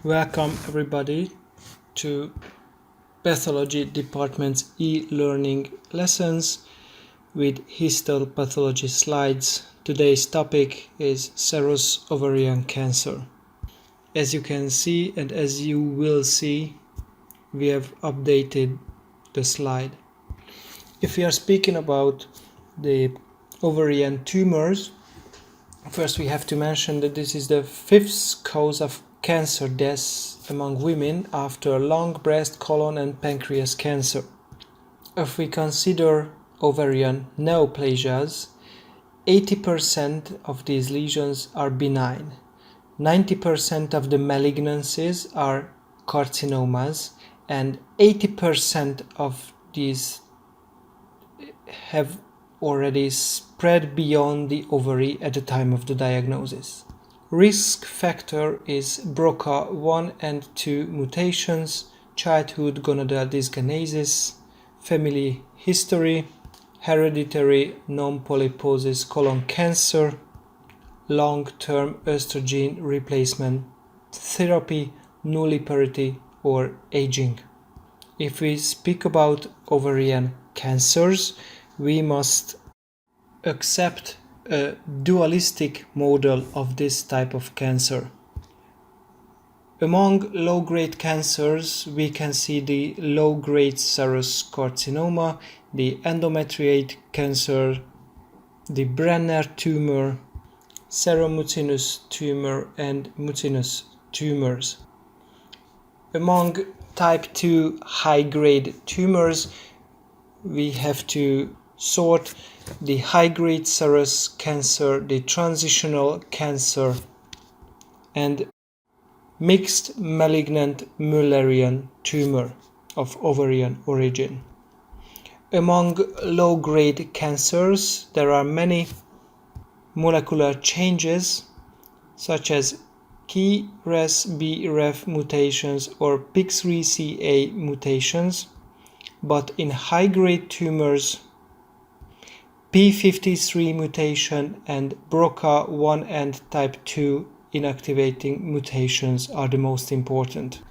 Welcome everybody to Pathology Department's e-learning lessons with histopathology slides. Today's topic is serous ovarian cancer. As you can see and as you will see, we have updated the slide. If we are speaking about the ovarian tumors, first we have to mention that this is the fifth cause of cancer deaths among women after lung, breast, colon and pancreas cancer. If we consider ovarian neoplasias, 80% of these lesions are benign. 90% of the malignancies are carcinomas, and 80% of these have already spread beyond the ovary at the time of the diagnosis. Risk factor is BRCA1 and 2 mutations, childhood gonadal dysgenesis, family history, hereditary non-polyposis colon cancer, long-term estrogen replacement therapy, nulliparity or aging. If we speak about ovarian cancers, we must accept a dualistic model of this type of cancer. Among low-grade cancers, we can see the low-grade serous carcinoma, the endometriate cancer, the Brenner tumor, seromucinous tumor, and mucinous tumors. Among type 2 high-grade tumors, we have to sort the high-grade serous cancer, the transitional cancer, and mixed malignant Mullerian tumor of ovarian origin. Among low-grade cancers, there are many molecular changes such as KRAS BRAF mutations or PIK3CA mutations, but in high-grade tumors, P53 mutation and BRCA1 and type 2 inactivating mutations are the most important.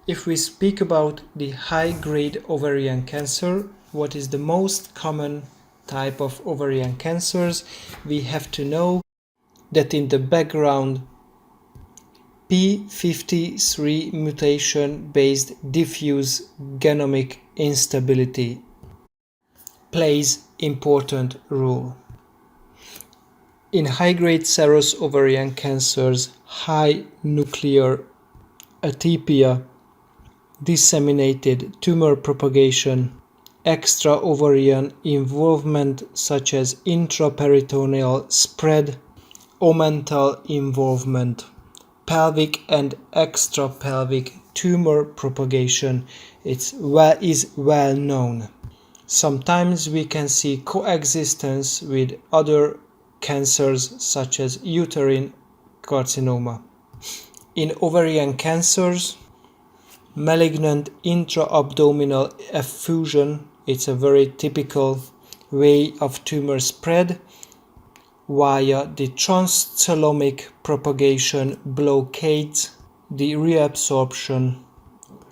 If we speak about the high-grade ovarian cancer, what is the most common type of ovarian cancers, we have to know that in the background P53 mutation-based diffuse genomic instability plays important role. In high-grade serous ovarian cancers, high nuclear atypia, disseminated tumor propagation, extra-ovarian involvement such as intraperitoneal spread, omental involvement, pelvic and extrapelvic tumor propagation is well known. Sometimes we can see coexistence with other cancers such as uterine carcinoma. In ovarian cancers, malignant intra-abdominal effusion, it's a very typical way of tumor spread via the transthylomic propagation blockades the reabsorption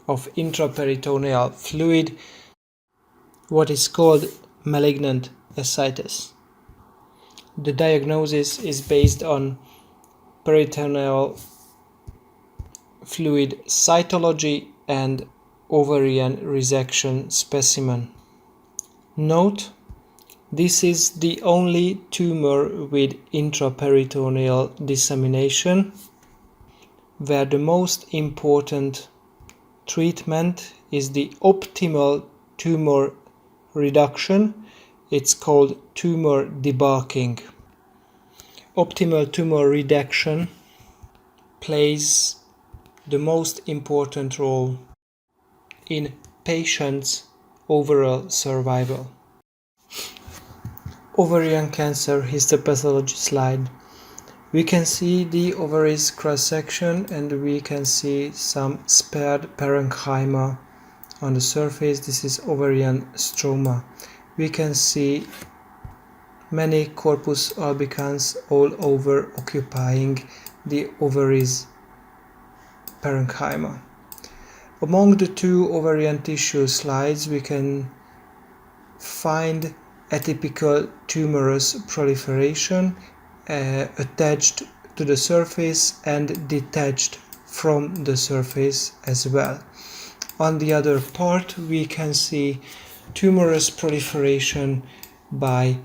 of intraperitoneal fluid, what is called malignant ascites. The diagnosis is based on peritoneal fluid cytology and ovarian resection specimen. Note, this is the only tumor with intraperitoneal dissemination, where the most important treatment is the optimal tumor reduction. It's called tumor debulking. Optimal tumor reduction plays the most important role in patients' overall survival. Ovarian cancer histopathology slide. We can see the ovaries cross-section and we can see some spared parenchyma on the surface. This is ovarian stroma. We can see many corpus albicans all over occupying the ovaries. parenchyma. Among the two ovarian tissue slides, we can find atypical tumorous proliferation attached to the surface and detached from the surface as well. On the other part, we can see tumorous proliferation by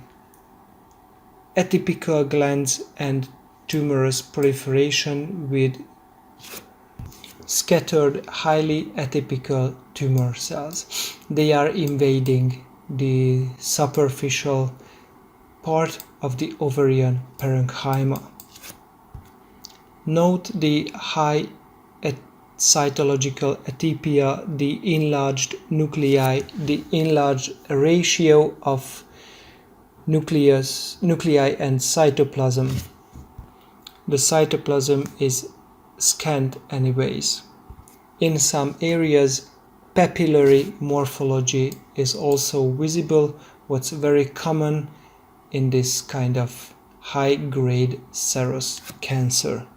atypical glands and tumorous proliferation with scattered, highly atypical tumor cells. They are invading the superficial part of the ovarian parenchyma. Note the high cytological atypia, the enlarged nuclei, the enlarged ratio of nuclei and cytoplasm. The cytoplasm is scant anyways. In some areas, papillary morphology is also visible, what's very common in this kind of high-grade serous cancer.